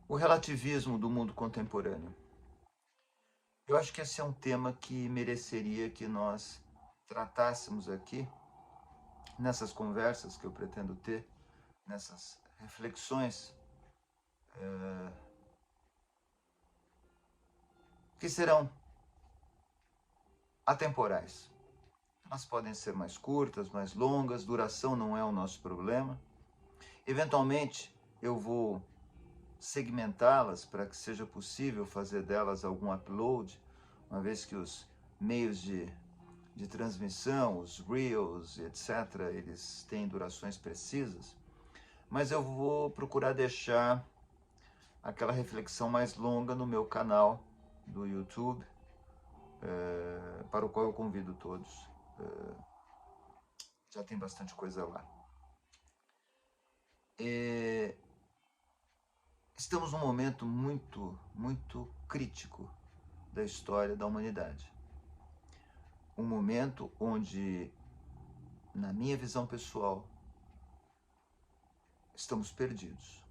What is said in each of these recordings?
O relativismo do mundo contemporâneo. Eu acho que esse é um tema que mereceria que nós tratássemos aqui, nessas conversas que eu pretendo ter, nessas reflexões, que serão atemporais. Elas podem ser mais curtas, mais longas, duração não é o nosso problema. Eventualmente, eu vou segmentá-las para que seja possível fazer delas algum upload, uma vez que os meios de transmissão, os Reels, etc., eles têm durações precisas, mas eu vou procurar deixar aquela reflexão mais longa no meu canal do YouTube, para o qual eu convido todos. Já tem bastante coisa lá. Estamos num momento muito crítico da história da humanidade. Um momento onde, na minha visão pessoal, estamos perdidos.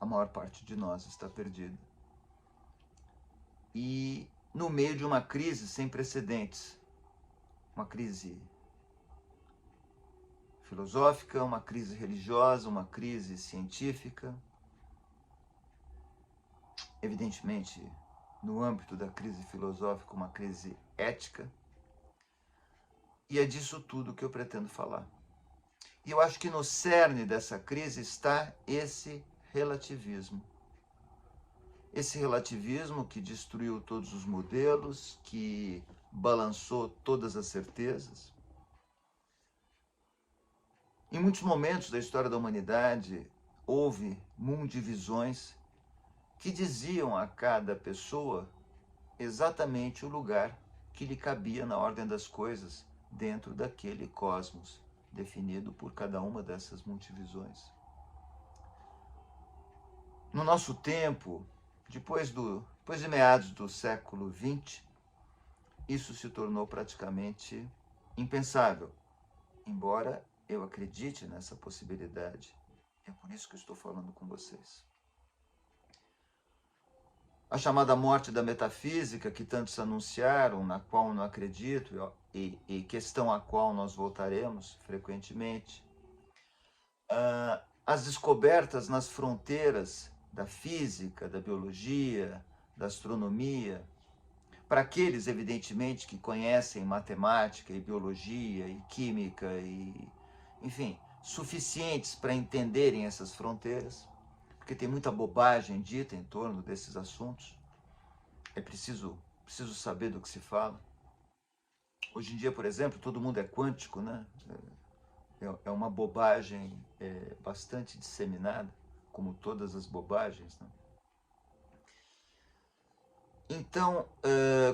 A maior parte de nós está perdida. E no meio de uma crise sem precedentes, uma crise filosófica, uma crise religiosa, uma crise científica, evidentemente, no âmbito da crise filosófica, uma crise ética, e é disso tudo que eu pretendo falar. E eu acho que no cerne dessa crise está esse relativismo. Esse relativismo que destruiu todos os modelos, que balançou todas as certezas. Em muitos momentos da história da humanidade, houve mundivisões que diziam a cada pessoa exatamente o lugar que lhe cabia na ordem das coisas dentro daquele cosmos definido por cada uma dessas multivisões. No nosso tempo, depois de meados do século XX, isso se tornou praticamente impensável, embora eu acredite nessa possibilidade. É por isso que eu estou falando com vocês. A chamada morte da metafísica, que tantos anunciaram, na qual não acredito, e questão à qual nós voltaremos frequentemente. As descobertas nas fronteiras da física, da biologia, da astronomia, para aqueles, evidentemente, que conhecem matemática e biologia e química, enfim, suficientes para entenderem essas fronteiras, porque tem muita bobagem dita em torno desses assuntos. É preciso saber do que se fala. Hoje em dia, por exemplo, todo mundo é quântico, né? É uma bobagem bastante disseminada, como todas as bobagens, né? Então,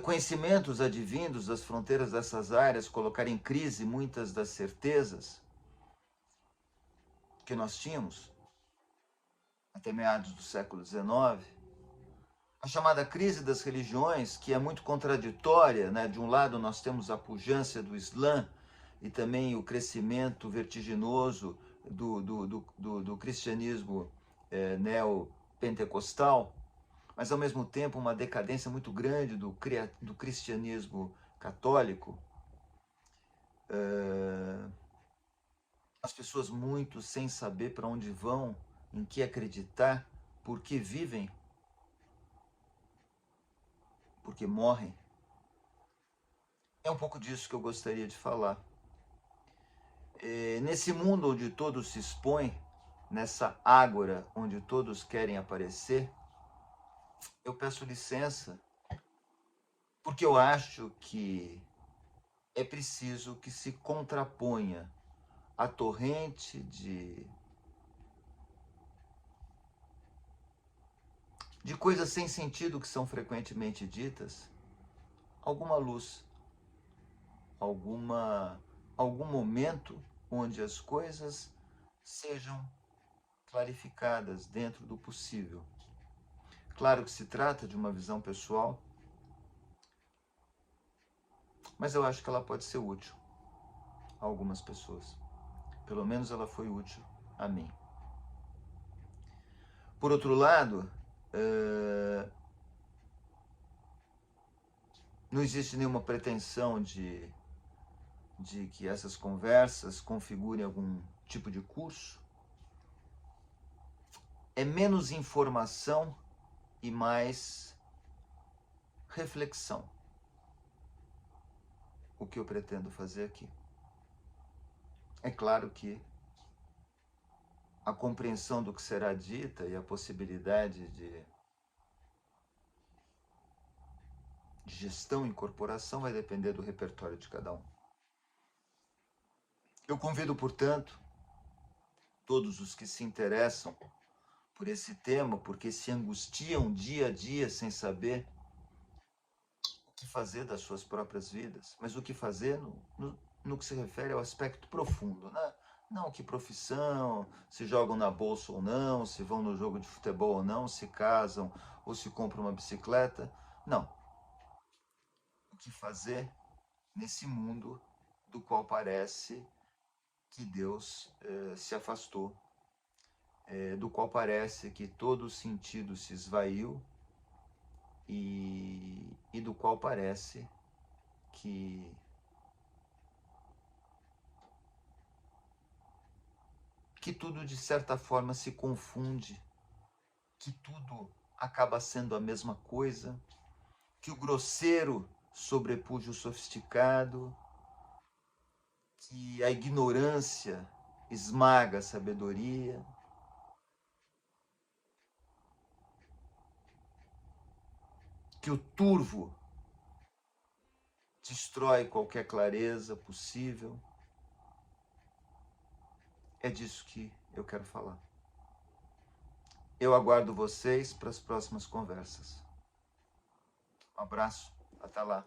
conhecimentos advindos das fronteiras dessas áreas colocaram em crise muitas das certezas que nós tínhamos até meados do século XIX. A chamada crise das religiões, que é muito contraditória, né? De um lado nós temos a pujança do Islã e também o crescimento vertiginoso do cristianismo neopentecostal, mas ao mesmo tempo uma decadência muito grande do cristianismo católico. As pessoas muito sem saber para onde vão, em que acreditar, por que vivem, porque morrem. É um pouco disso que eu gostaria de falar. Nesse mundo onde todos se expõem, nessa ágora onde todos querem aparecer, eu peço licença, porque eu acho que é preciso que se contraponha a torrente de coisas sem sentido que são frequentemente ditas, alguma luz, algum momento onde as coisas sejam clarificadas dentro do possível. Claro que se trata de uma visão pessoal, mas eu acho que ela pode ser útil a algumas pessoas. Pelo menos ela foi útil a mim. Por outro lado, Não existe nenhuma pretensão de que essas conversas configurem algum tipo de curso. É menos informação e mais reflexão o que eu pretendo fazer aqui. É claro que a compreensão do que será dita e a possibilidade de gestão e incorporação vai depender do repertório de cada um. Eu convido, portanto, todos os que se interessam por esse tema, porque se angustiam dia a dia sem saber o que fazer das suas próprias vidas, mas o que fazer no que se refere ao aspecto profundo, né? Não que profissão, se jogam na bolsa ou não, se vão no jogo de futebol ou não, se casam ou se compram uma bicicleta. Não. O que fazer nesse mundo do qual parece que Deus se afastou, do qual parece que todo o sentido se esvaiu e do qual parece que tudo de certa forma se confunde, que tudo acaba sendo a mesma coisa, que o grosseiro sobrepuja o sofisticado, que a ignorância esmaga a sabedoria, que o turvo destrói qualquer clareza possível. É disso que eu quero falar. Eu aguardo vocês para as próximas conversas. Um abraço, até lá.